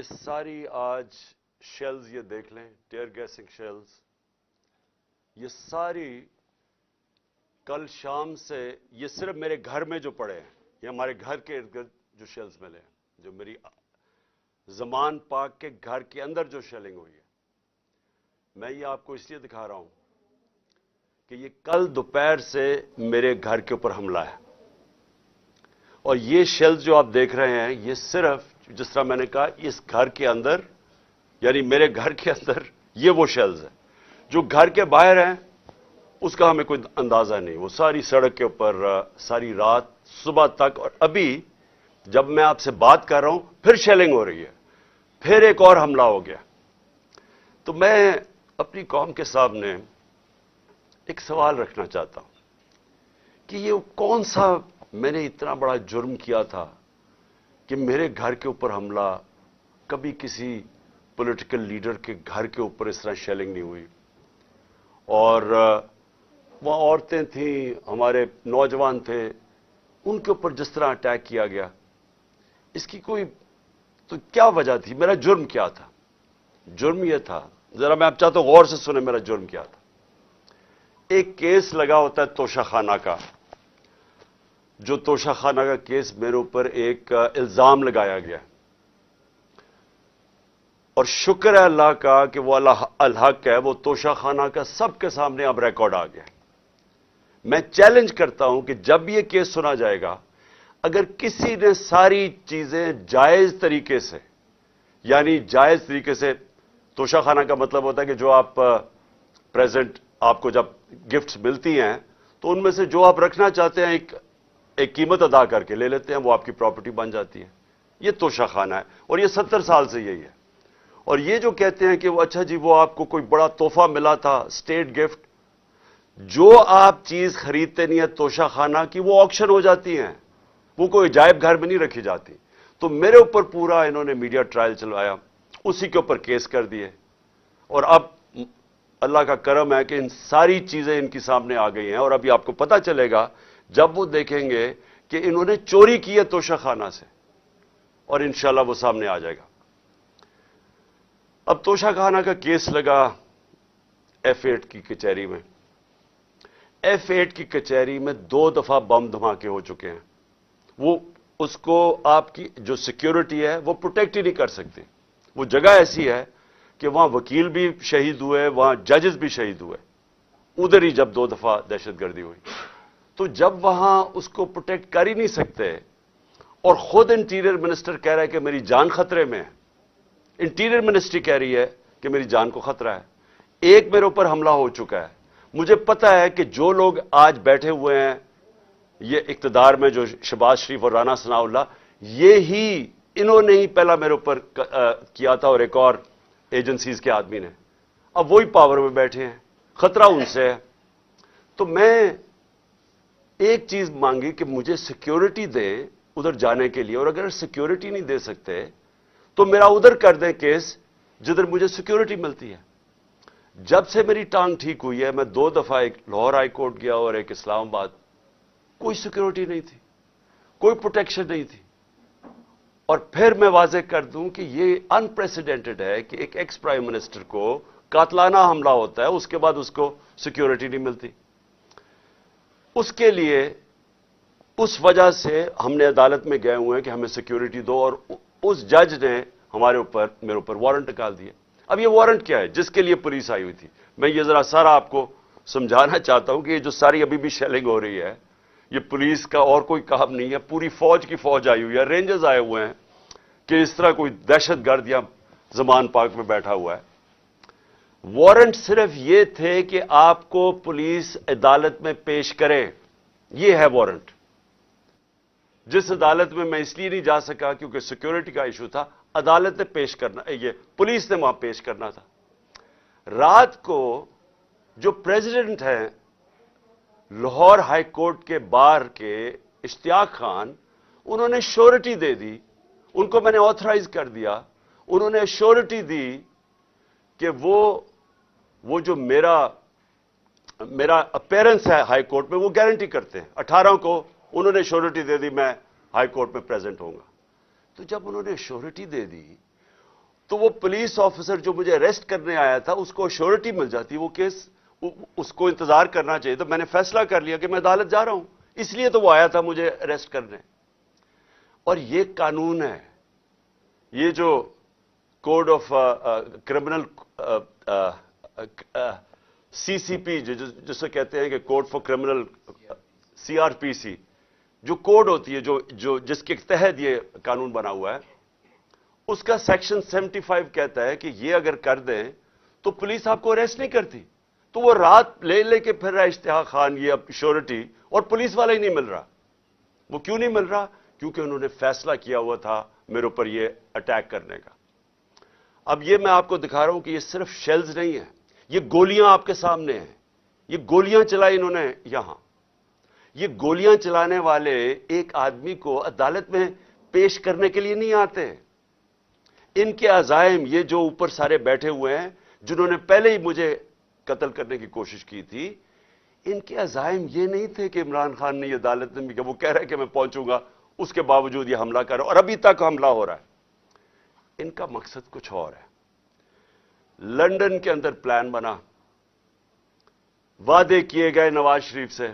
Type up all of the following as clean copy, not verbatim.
یہ ساری آج شیلز یہ دیکھ لیں، ٹیئر گیسنگ شیلز، یہ ساری کل شام سے یہ صرف میرے گھر میں جو پڑے ہیں، یہ ہمارے گھر کے ارد گرد جو شیلز ملے ہیں، جو میری زمان پاک کے گھر کے اندر جو شیلنگ ہوئی ہے، میں یہ آپ کو اس لیے دکھا رہا ہوں کہ یہ کل دوپہر سے میرے گھر کے اوپر حملہ ہے. اور یہ شیلز جو آپ دیکھ رہے ہیں، یہ صرف جس طرح میں نے کہا اس گھر کے اندر، یعنی میرے گھر کے اندر یہ وہ شیلز ہیں. جو گھر کے باہر ہیں اس کا ہمیں کوئی اندازہ نہیں. وہ ساری سڑک کے اوپر ساری رات صبح تک، اور ابھی جب میں آپ سے بات کر رہا ہوں پھر شیلنگ ہو رہی ہے، پھر ایک اور حملہ ہو گیا. تو میں اپنی قوم کے سامنے ایک سوال رکھنا چاہتا ہوں کہ یہ کون سا میں نے اتنا بڑا جرم کیا تھا کہ میرے گھر کے اوپر حملہ، کبھی کسی پولیٹیکل لیڈر کے گھر کے اوپر اس طرح شیلنگ نہیں ہوئی. اور وہاں عورتیں تھیں، ہمارے نوجوان تھے، ان کے اوپر جس طرح اٹیک کیا گیا، اس کی کوئی تو کیا وجہ تھی؟ میرا جرم کیا تھا؟ جرم یہ تھا، ذرا میں آپ چاہتا ہوں غور سے سنیں میرا جرم کیا تھا. ایک کیس لگا ہوتا ہے توشہ خانہ کا، جو توشہ خانہ کا کیس میرے اوپر ایک الزام لگایا گیا، اور شکر ہے اللہ کا کہ وہ الحق ہے، وہ توشہ خانہ کا سب کے سامنے اب ریکارڈ آ گیا. میں چیلنج کرتا ہوں کہ جب یہ کیس سنا جائے گا، اگر کسی نے ساری چیزیں جائز طریقے سے، یعنی جائز طریقے سے، توشہ خانہ کا مطلب ہوتا ہے کہ جو آپ پریزنٹ آپ کو جب گفٹس ملتی ہیں تو ان میں سے جو آپ رکھنا چاہتے ہیں ایک قیمت ادا کر کے لے لیتے ہیں، وہ آپ کی پراپرٹی بن جاتی ہے. یہ توشہ خانہ ہے، اور یہ 70 سال سے یہی ہے. اور یہ جو کہتے ہیں کہ وہ اچھا جی وہ آپ کو کوئی بڑا تحفہ ملا تھا، اسٹیٹ گفٹ، جو آپ چیز خریدتے نہیں ہے توشہ خانہ کی، وہ آکشن ہو جاتی ہیں، وہ کوئی عجائب گھر میں نہیں رکھی جاتی. تو میرے اوپر پورا انہوں نے میڈیا ٹرائل چلوایا، اسی کے اوپر کیس کر دیے. اور اب اللہ کا کرم ہے کہ ان ساری چیزیں ان کی سامنے آ گئی ہیں، اور ابھی آپ کو پتہ چلے گا جب وہ دیکھیں گے کہ انہوں نے چوری کی ہے توشہ خانہ سے، اور انشاءاللہ وہ سامنے آ جائے گا. اب توشہ خانہ کا کیس لگا F8 کی کچہری میں. F8 کی کچہری میں 2 دفعہ بم دھماکے ہو چکے ہیں. وہ اس کو آپ کی جو سیکیورٹی ہے وہ پروٹیکٹ ہی نہیں کر سکتے. وہ جگہ ایسی ہے کہ وہاں وکیل بھی شہید ہوئے، وہاں ججز بھی شہید ہوئے، ادھر ہی جب 2 دفعہ دہشت گردی ہوئی. تو جب وہاں اس کو پروٹیکٹ کر ہی نہیں سکتے، اور خود انٹیریئر منسٹر کہہ رہا ہے کہ میری جان خطرے میں ہے، انٹیریئر منسٹری کہہ رہی ہے کہ میری جان کو خطرہ ہے. ایک میرے اوپر حملہ ہو چکا ہے. مجھے پتا ہے کہ جو لوگ آج بیٹھے ہوئے ہیں یہ اقتدار میں، جو شہباز شریف اور رانا ثناء اللہ، انہوں نے ہی پہلا میرے اوپر کیا تھا، اور ایک اور ایجنسیز کے آدمی نے. اب وہی پاور میں بیٹھے ہیں، خطرہ ان سے ہے. تو میں ایک چیز مانگی کہ مجھے سیکیورٹی دیں ادھر جانے کے لیے، اور اگر سیکیورٹی نہیں دے سکتے تو میرا ادھر کر دیں کیس جدھر مجھے سیکیورٹی ملتی ہے. جب سے میری ٹانگ ٹھیک ہوئی ہے، میں 2 دفعہ ایک لاہور ہائی کورٹ گیا اور ایک اسلام آباد، کوئی سیکیورٹی نہیں تھی، کوئی پروٹیکشن نہیں تھی. اور پھر میں واضح کر دوں کہ یہ انپریسیڈنٹڈ ہے کہ ایک ایکس پرائم منسٹر کو قاتلانہ حملہ ہوتا ہے، اس کے بعد اس کو سیکیورٹی نہیں ملتی. اس کے لیے اس وجہ سے ہم نے عدالت میں گئے ہوئے ہیں کہ ہمیں سیکیورٹی دو، اور اس جج نے میرے اوپر وارنٹ نکال دیا. اب یہ وارنٹ کیا ہے؟ جس کے لیے پولیس آئی ہوئی تھی. میں یہ ذرا سارا آپ کو سمجھانا چاہتا ہوں کہ یہ جو ساری ابھی بھی شیلنگ ہو رہی ہے، یہ پولیس کا اور کوئی کام نہیں ہے، پوری فوج کی فوج آئی ہوئی ہے، رینجرز آئے ہوئے ہیں کہ اس طرح کوئی دہشت گرد یا زمان پاک میں بیٹھا ہوا ہے. وارنٹ صرف یہ تھے کہ آپ کو پولیس عدالت میں پیش کرے، یہ ہے وارنٹ. جس عدالت میں اس لیے نہیں جا سکا کیونکہ سیکیورٹی کا ایشو تھا، عدالت نے پیش کرنا، یہ پولیس نے وہاں پیش کرنا تھا. رات کو جو پریزیڈنٹ ہیں لاہور ہائی کورٹ کے بار کے اشتیاق خان، انہوں نے شورٹی دے دی، ان کو میں نے آتھرائز کر دیا، انہوں نے شورٹی دی کہ وہ جو میرا اپیرنس ہے ہائی کورٹ میں وہ گارنٹی کرتے ہیں. 18 کو انہوں نے شورٹی دے دی میں ہائی کورٹ میں پریزنٹ ہوں گا. تو جب انہوں نے شورٹی دے دی تو وہ پولیس آفیسر جو مجھے اریسٹ کرنے آیا تھا اس کو شیورٹی مل جاتی، وہ کیس اس کو انتظار کرنا چاہیے. تو میں نے فیصلہ کر لیا کہ میں عدالت جا رہا ہوں، اس لیے تو وہ آیا تھا مجھے اریسٹ کرنے. اور یہ قانون ہے، یہ جو کوڈ آف کرمنل CCP جسے کہتے ہیں کہ کوڈ فار کرمنل CRPC جو کوڈ ہوتی ہے جس کے تحت یہ قانون بنا ہوا ہے، اس کا سیکشن 75 کہتا ہے کہ یہ اگر کر دیں تو پولیس آپ کو اریسٹ نہیں کرتی. تو وہ رات لے کے پھر رہا اشتہا خان یہ اب شیورٹی، اور پولیس والا ہی نہیں مل رہا. وہ کیوں نہیں مل رہا؟ کیونکہ انہوں نے فیصلہ کیا ہوا تھا میرے اوپر یہ اٹیک کرنے کا. اب یہ میں آپ کو دکھا رہا ہوں کہ یہ صرف شیلز نہیں ہیں، یہ گولیاں آپ کے سامنے ہیں. یہ گولیاں چلائی انہوں نے یہاں. یہ گولیاں چلانے والے ایک آدمی کو عدالت میں پیش کرنے کے لیے نہیں آتے. ان کے عزائم، یہ جو اوپر سارے بیٹھے ہوئے ہیں جنہوں نے پہلے ہی مجھے قتل کرنے کی کوشش کی تھی، ان کے عزائم یہ نہیں تھے کہ عمران خان نے یہ عدالت میں کہ وہ کہہ رہا ہے کہ میں پہنچوں گا، اس کے باوجود یہ حملہ کر رہا ہے اور ابھی تک حملہ ہو رہا ہے. ان کا مقصد کچھ اور ہے. لندن کے اندر پلان بنا، وعدے کیے گئے نواز شریف سے.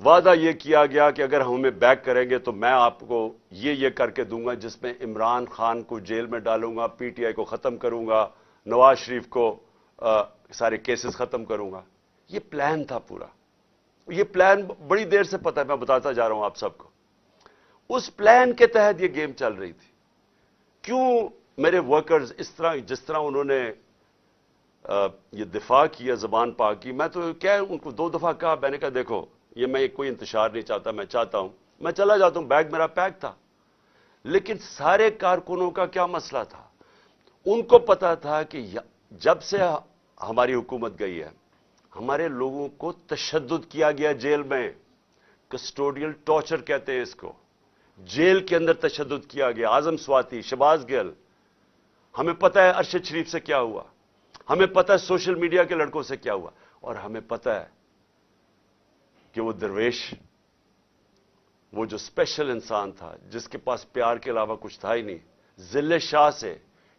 وعدہ یہ کیا گیا کہ اگر ہمیں بیک کریں گے تو میں آپ کو یہ کر کے دوں گا جس میں عمران خان کو جیل میں ڈالوں گا، PTI کو ختم کروں گا، نواز شریف کو سارے کیسز ختم کروں گا. یہ پلان تھا پورا. یہ پلان بڑی دیر سے پتہ ہے، میں بتاتا جا رہا ہوں آپ سب کو. اس پلان کے تحت یہ گیم چل رہی تھی. کیوں میرے ورکرز اس طرح جس طرح انہوں نے یہ دفاع کیا زبان پاک کی، میں تو کیا ان کو 2 دفعہ کہا، میں نے کہا دیکھو یہ میں کوئی انتشار نہیں چاہتا، میں چاہتا ہوں میں چلا جاتا ہوں، بیگ میرا پیک تھا. لیکن سارے کارکنوں کا کیا مسئلہ تھا؟ ان کو پتا تھا کہ جب سے ہماری حکومت گئی ہے ہمارے لوگوں کو تشدد کیا گیا جیل میں. کسٹوڈیل ٹارچر کہتے ہیں اس کو. جیل کے اندر تشدد کیا گیا. اعظم سواتی، شہباز گل، ہمیں پتہ ہے ارشد شریف سے کیا ہوا، ہمیں پتہ ہے سوشل میڈیا کے لڑکوں سے کیا ہوا، اور ہمیں پتہ ہے کہ وہ درویش، وہ جو اسپیشل انسان تھا جس کے پاس پیار کے علاوہ کچھ تھا ہی نہیں، ذل شاہ سے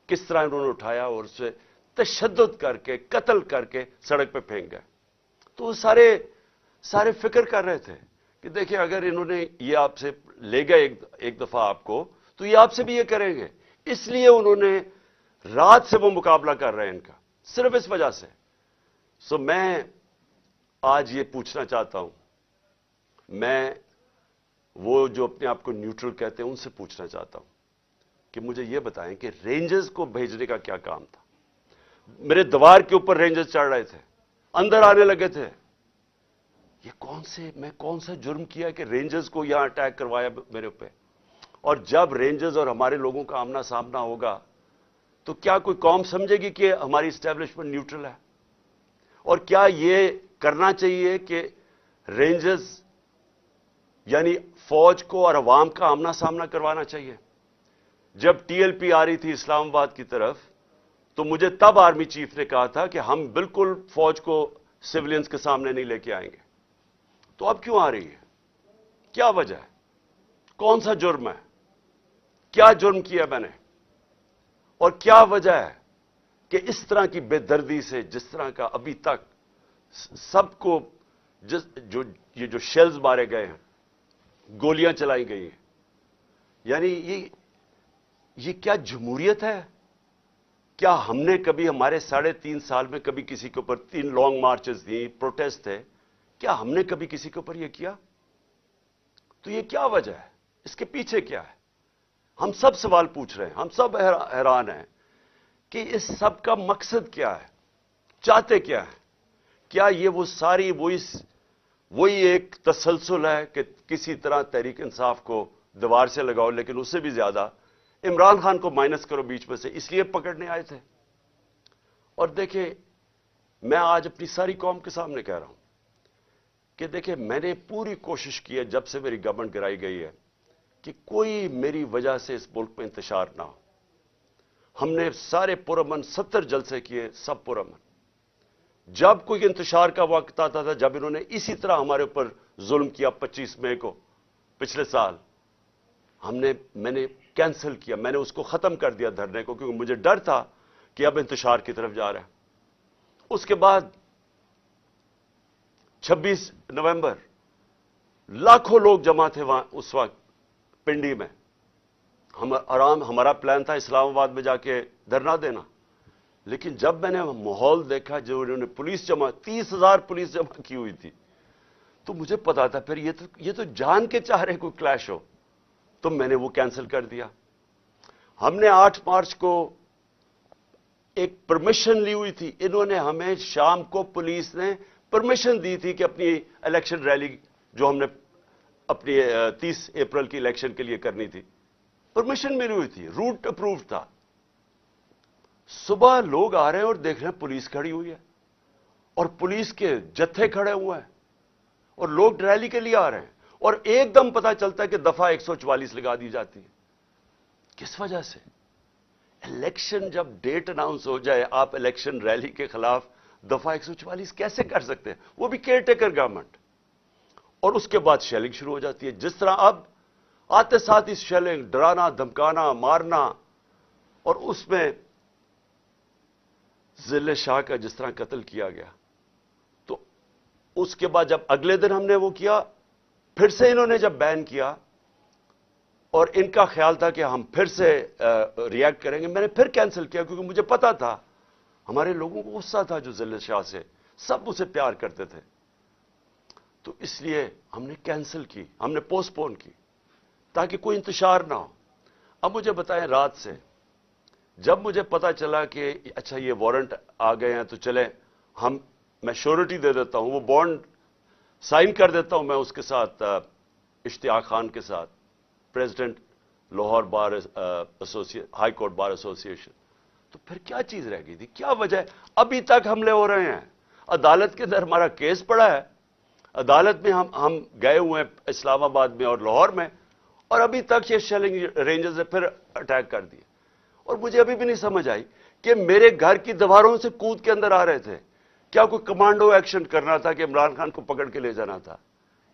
کس طرح انہوں نے اٹھایا اور اسے تشدد کر کے قتل کر کے سڑک پہ پھینک گئے. تو وہ سارے فکر کر رہے تھے کہ دیکھیں اگر انہوں نے یہ آپ سے لے گئے ایک دفعہ آپ کو تو یہ آپ سے بھی یہ کریں گے. اس لیے انہوں نے رات سے وہ مقابلہ کر رہے ہیں ان کا، صرف اس وجہ سے. سو میں آج یہ پوچھنا چاہتا ہوں، میں وہ جو اپنے آپ کو نیوٹرل کہتے ہیں ان سے پوچھنا چاہتا ہوں کہ مجھے یہ بتائیں کہ رینجرز کو بھیجنے کا کیا کام تھا؟ میرے دیوار کے اوپر رینجرز چڑھ رہے تھے، اندر آنے لگے تھے. یہ میں کون سا جرم کیا کہ رینجرز کو یہاں اٹیک کروایا میرے اوپر؟ اور جب رینجرز اور ہمارے لوگوں کا آمنا سامنا ہوگا تو کیا کوئی قوم سمجھے گی کہ ہماری اسٹیبلشمنٹ نیوٹرل ہے؟ اور کیا یہ کرنا چاہیے کہ رینجرز یعنی فوج کو اور عوام کا آمنا سامنا کروانا چاہیے؟ جب TLP آ رہی تھی اسلام آباد کی طرف تو مجھے تب آرمی چیف نے کہا تھا کہ ہم بالکل فوج کو سیولینز کے سامنے نہیں لے کے آئیں گے. تو اب کیوں آ رہی ہے؟ کیا وجہ ہے؟ کون سا جرم ہے؟ کیا جرم کیا میں نے؟ اور کیا وجہ ہے کہ اس طرح کی بے دردی سے جس طرح کا ابھی تک سب کو یہ جو شیلز مارے گئے ہیں، گولیاں چلائی گئی ہیں، یعنی یہ کیا جمہوریت ہے؟ کیا ہم نے کبھی ہمارے 3.5 سال میں کبھی کسی کے اوپر 3 لانگ مارچز تھیں، پروٹیسٹ تھے، کیا ہم نے کبھی کسی کے اوپر یہ کیا؟ تو یہ کیا وجہ ہے؟ اس کے پیچھے کیا ہے؟ ہم سب سوال پوچھ رہے ہیں، ہم سب حیران ہیں کہ اس سب کا مقصد کیا ہے؟ چاہتے کیا ہے؟ کیا یہ وہ ساری وہی ایک تسلسل ہے کہ کسی طرح تحریک انصاف کو دیوار سے لگاؤ، لیکن اس سے بھی زیادہ عمران خان کو مائنس کرو بیچ میں سے، اس لیے پکڑنے آئے تھے؟ اور دیکھیں میں آج اپنی ساری قوم کے سامنے کہہ رہا ہوں کہ دیکھیں میں نے پوری کوشش کی ہے جب سے میری گورنمنٹ گرائی گئی ہے کہ کوئی میری وجہ سے اس ملک میں انتشار نہ ہو. ہم نے سارے پرامن 70 جلسے کیے، سب پرامن. جب کوئی انتشار کا وقت آتا تھا، جب انہوں نے اسی طرح ہمارے اوپر ظلم کیا 25 مئی کو پچھلے سال، میں نے کینسل کیا، میں نے اس کو ختم کر دیا دھرنے کو، کیونکہ مجھے ڈر تھا کہ اب انتشار کی طرف جا رہا ہے۔ اس کے بعد 26 نومبر لاکھوں لوگ جمع تھے وہاں اس وقت پنڈی میں۔ ہمارا پلان تھا اسلام آباد میں جا کے دھرنا دینا، لیکن جب میں نے ماحول دیکھا جو انہوں نے پولیس جمع 30,000 پولیس جمع کی ہوئی تھی، تو مجھے پتا تھا پھر یہ تو جان کے چاہ رہے کوئی کلیش ہو، تو میں نے وہ کینسل کر دیا۔ ہم نے 8 مارچ کو ایک پرمیشن لی ہوئی تھی، انہوں نے ہمیں شام کو پولیس نے پرمیشن دی تھی کہ اپنی الیکشن ریلی جو ہم نے اپنی 30 اپریل کی الیکشن کے لیے کرنی تھی، پرمیشن ملی ہوئی تھی، روٹ اپرووڈ تھا۔ صبح لوگ آ رہے ہیں اور دیکھ رہے ہیں پولیس کھڑی ہوئی ہے اور پولیس کے جتھے کھڑے ہوئے ہیں اور لوگ ریلی کے لیے آ رہے ہیں، اور ایک دم پتا چلتا ہے کہ دفعہ 144 لگا دی جاتی ہے۔ کس وجہ سے؟ الیکشن جب ڈیٹ اناؤنس ہو جائے، آپ الیکشن ریلی کے خلاف دفعہ 144 کیسے کر سکتے ہیں؟ وہ بھی کیئر ٹیکر گورنمنٹ۔ اور اس کے بعد شیلنگ شروع ہو جاتی ہے، جس طرح اب آتے ساتھ اس شیلنگ، ڈرانا، دھمکانا، مارنا، اور اس میں ضلع شاہ کا جس طرح قتل کیا گیا۔ تو اس کے بعد جب اگلے دن ہم نے وہ کیا، پھر سے انہوں نے جب بین کیا اور ان کا خیال تھا کہ ہم پھر سے ریئیکٹ کریں گے، میں نے پھر کینسل کیا، کیونکہ مجھے پتا تھا ہمارے لوگوں کو غصہ تھا جو ضلع شاہ سے، سب اسے پیار کرتے تھے، تو اس لیے ہم نے کینسل کی، ہم نے پوسٹ پون کی تاکہ کوئی انتشار نہ ہو۔ اب مجھے بتائیں، رات سے جب مجھے پتا چلا کہ اچھا یہ وارنٹ آ گئے ہیں تو چلیں میں شیورٹی دے دیتا ہوں، وہ بانڈ سائن کر دیتا ہوں میں اس کے ساتھ، اشتیاق خان کے ساتھ، پریزیڈنٹ لاہور بار ہائی کورٹ بار ایسوسی ایشن، تو پھر کیا چیز رہ گئی تھی؟ کیا وجہ ہے؟ ابھی تک حملے ہو رہے ہیں، عدالت کے اندر ہمارا کیس پڑا ہے، عدالت میں ہم گئے ہوئے ہیں اسلام آباد میں اور لاہور میں، اور ابھی تک یہ شیلنگ رینجز نے پھر اٹیک کر دیے۔ اور مجھے ابھی بھی نہیں سمجھ آئی کہ میرے گھر کی دیواروں سے کود کے اندر آ رہے تھے، کیا کوئی کمانڈو ایکشن کرنا تھا کہ عمران خان کو پکڑ کے لے جانا تھا؟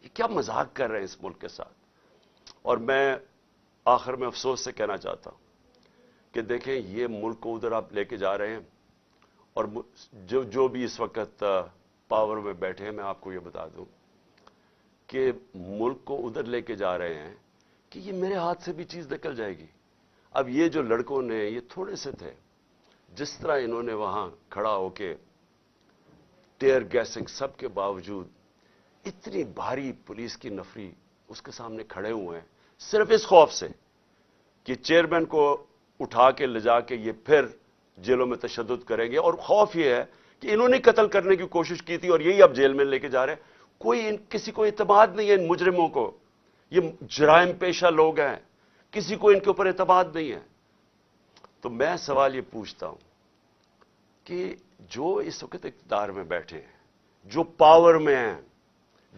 یہ کیا مذاق کر رہے ہیں اس ملک کے ساتھ؟ اور میں آخر میں افسوس سے کہنا چاہتا ہوں کہ دیکھیں، یہ ملک کو ادھر آپ لے کے جا رہے ہیں، اور جو بھی اس وقت پاور میں بیٹھے ہیں، میں آپ کو یہ بتا دوں کہ ملک کو ادھر لے کے جا رہے ہیں کہ یہ میرے ہاتھ سے بھی چیز نکل جائے گی۔ اب یہ جو لڑکوں نے، یہ تھوڑے سے تھے، جس طرح انہوں نے وہاں کھڑا ہو کے ٹیئر گیسنگ سب کے باوجود، اتنی بھاری پولیس کی نفری اس کے سامنے کھڑے ہوئے ہیں، صرف اس خوف سے کہ چیئرمین کو اٹھا کے لے جا کے یہ پھر جیلوں میں تشدد کریں گے، اور خوف یہ ہے کہ انہوں نے قتل کرنے کی کوشش کی تھی اور یہی اب جیل میں لے کے جا رہے ہیں۔ کسی کو اعتماد نہیں ہے ان مجرموں کو، یہ جرائم پیشہ لوگ ہیں، کسی کو ان کے اوپر اعتماد نہیں ہے۔ تو میں سوال یہ پوچھتا ہوں کہ جو اس وقت اقتدار میں بیٹھے ہیں، جو پاور میں ہیں،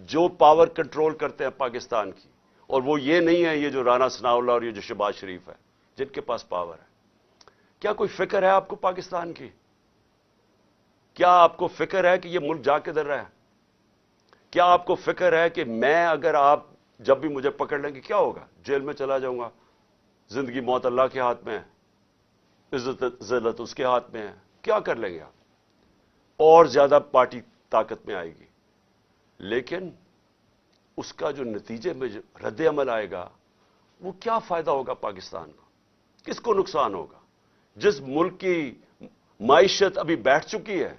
جو پاور کنٹرول کرتے ہیں پاکستان کی، اور وہ یہ نہیں ہے یہ جو رانا ثناء اللہ اور یہ جو شہباز شریف ہے جن کے پاس پاور ہے، کیا کوئی فکر ہے آپ کو پاکستان کی؟ کیا آپ کو فکر ہے کہ یہ ملک جا کدھر رہا ہے؟ کیا آپ کو فکر ہے کہ میں اگر آپ جب بھی مجھے پکڑ لیں گے کیا ہوگا؟ جیل میں چلا جاؤں گا، زندگی موت اللہ کے ہاتھ میں ہے، عزت ذلت اس کے ہاتھ میں ہے، کیا کر لیں گے آپ؟ اور زیادہ پارٹی طاقت میں آئے گی، لیکن اس کا جو نتیجے میں جو رد عمل آئے گا، وہ کیا فائدہ ہوگا پاکستان کو؟ کس کو نقصان ہوگا؟ جس ملک کی معیشت ابھی بیٹھ چکی ہے،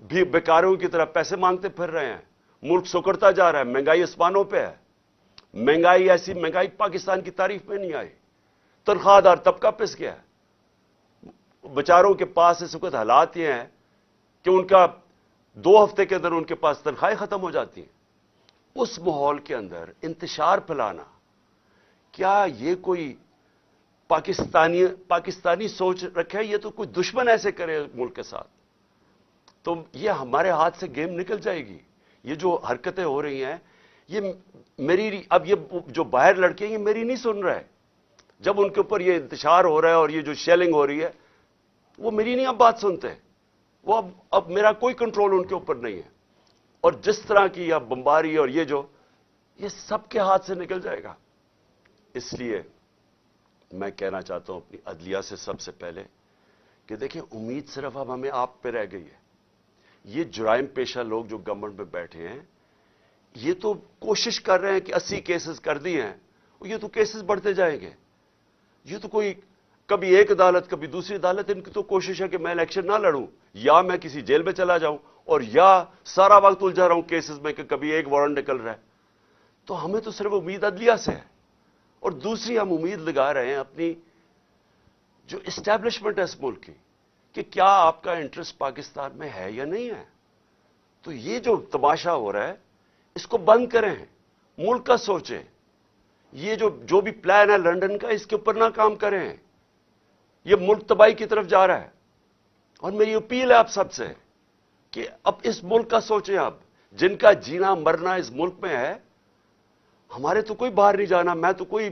بھی بیکاروں کی طرح پیسے مانگتے پھر رہے ہیں، ملک سکڑتا جا رہا ہے، مہنگائی آسمانوں پہ ہے، مہنگائی ایسی مہنگائی پاکستان کی تاریخ میں نہیں آئی، تنخواہ دار طبقہ پس گیا ہے، بیچاروں کے پاس اس وقت حالات یہ ہیں کہ ان کا 2 ہفتے کے اندر ان کے پاس تنخواہیں ختم ہو جاتی ہیں۔ اس ماحول کے اندر انتشار پھیلانا، کیا یہ کوئی پاکستانی سوچ رکھے؟ یہ تو کوئی دشمن ایسے کرے ملک کے ساتھ، تو یہ ہمارے ہاتھ سے گیم نکل جائے گی۔ یہ جو حرکتیں ہو رہی ہیں، یہ میری، اب یہ جو باہر لڑکے ہیں یہ میری نہیں سن رہے، جب ان کے اوپر یہ انتشار ہو رہا ہے اور یہ جو شیلنگ ہو رہی ہے، وہ میری نہیں اب بات سنتے، وہ اب میرا کوئی کنٹرول ان کے اوپر نہیں ہے، اور جس طرح کی اب بمباری اور یہ سب کے ہاتھ سے نکل جائے گا۔ اس لیے میں کہنا چاہتا ہوں اپنی عدلیہ سے سب سے پہلے کہ دیکھیں امید صرف اب ہمیں آپ پہ رہ گئی ہے. یہ جرائم پیشہ لوگ جو گورنمنٹ میں بیٹھے ہیں یہ تو کوشش کر رہے ہیں کہ 80 کیسز کر دیے ہیں, یہ تو کیسز بڑھتے جائیں گے. یہ تو کوئی کبھی ایک عدالت کبھی دوسری عدالت, ان کی تو کوشش ہے کہ میں الیکشن نہ لڑوں, یا میں کسی جیل میں چلا جاؤں, اور یا سارا وقت الجھا رہا ہوں کیسز میں کہ کبھی ایک وارنٹ نکل رہا ہے. تو ہمیں تو صرف امید عدلیہ سے ہے, اور دوسری ہم امید لگا رہے ہیں اپنی جو اسٹیبلشمنٹ ہے اس ملک کی کہ کیا آپ کا انٹرسٹ پاکستان میں ہے یا نہیں ہے. تو یہ جو تماشا ہو رہا ہے اس کو بند کریں, ملک کا سوچیں. یہ جو بھی پلان ہے لنڈن کا اس کے اوپر نہ کام کریں. یہ ملک تباہی کی طرف جا رہا ہے, اور میری اپیل ہے آپ سب سے کہ اب اس ملک کا سوچیں. اب جن کا جینا مرنا اس ملک میں ہے, ہمارے تو کوئی باہر نہیں جانا, میں تو کوئی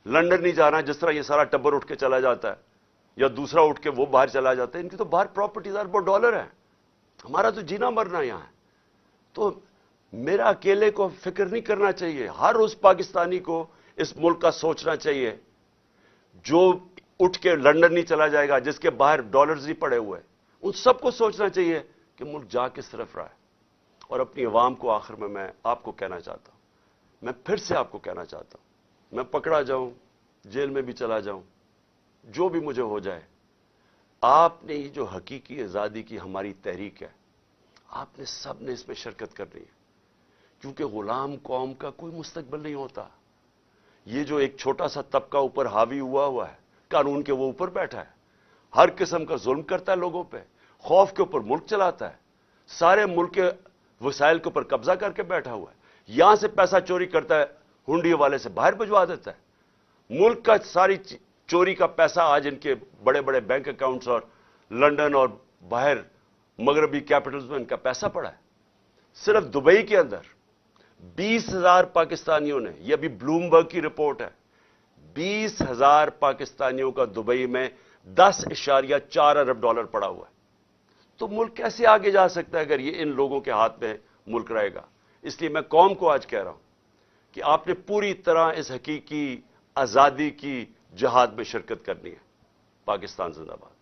لنڈن نہیں جانا جس طرح یہ سارا ٹبر اٹھ کے چلا جاتا ہے, یا دوسرا اٹھ کے وہ باہر چلا جاتا ہے. ان کی تو باہر پراپرٹیز اربوں ڈالر ہے, ہمارا تو جینا مرنا یہاں ہے. تو میرا اکیلے کو فکر نہیں کرنا چاہیے, ہر اس پاکستانی کو اس ملک کا سوچنا چاہیے جو اٹھ کے لنڈن نہیں چلا جائے گا, جس کے باہر ڈالرز ہی پڑے ہوئے. ان سب کو سوچنا چاہیے کہ ملک جا کس طرف رہا ہے. اور اپنی عوام کو آخر میں آپ کو کہنا چاہتا ہوں, میں پھر سے آپ کو کہنا چاہتا ہوں, میں پکڑا جاؤں, جیل میں بھی چلا جاؤں, جو بھی مجھے ہو جائے, آپ نے یہ جو حقیقی آزادی کی ہماری تحریک ہے, آپ نے سب نے اس میں شرکت کرنی ہے, کیونکہ غلام قوم کا کوئی مستقبل نہیں ہوتا. یہ جو ایک چھوٹا سا طبقہ اوپر حاوی ہوا ہے, قانون کے وہ اوپر بیٹھا ہے, ہر قسم کا ظلم کرتا ہے لوگوں پہ, خوف کے اوپر ملک چلاتا ہے, سارے ملک کے وسائل کے اوپر قبضہ کر کے بیٹھا ہوا ہے, یہاں سے پیسہ چوری کرتا ہے, ہنڈی والے سے باہر بھجوا دیتا ہے. ملک کا ساری چوری کا پیسہ آج ان کے بڑے بڑے بینک اکاؤنٹس اور لنڈن اور باہر مغربی کیپٹلز میں ان کا پیسہ پڑا ہے. صرف دبئی کے اندر 20,000 پاکستانیوں نے, یہ ابھی بلومبرگ کی رپورٹ ہے, 20,000 پاکستانیوں کا دبئی میں $10.4 ارب پڑا ہوا ہے. تو ملک کیسے آگے جا سکتا ہے اگر یہ ان لوگوں کے ہاتھ میں ملک رہے گا. اس لیے میں قوم کو آج کہہ رہا ہوں کہ آپ نے پوری طرح اس حقیقی آزادی کی جہاد میں شرکت کرنی ہے. پاکستان زندہ باد.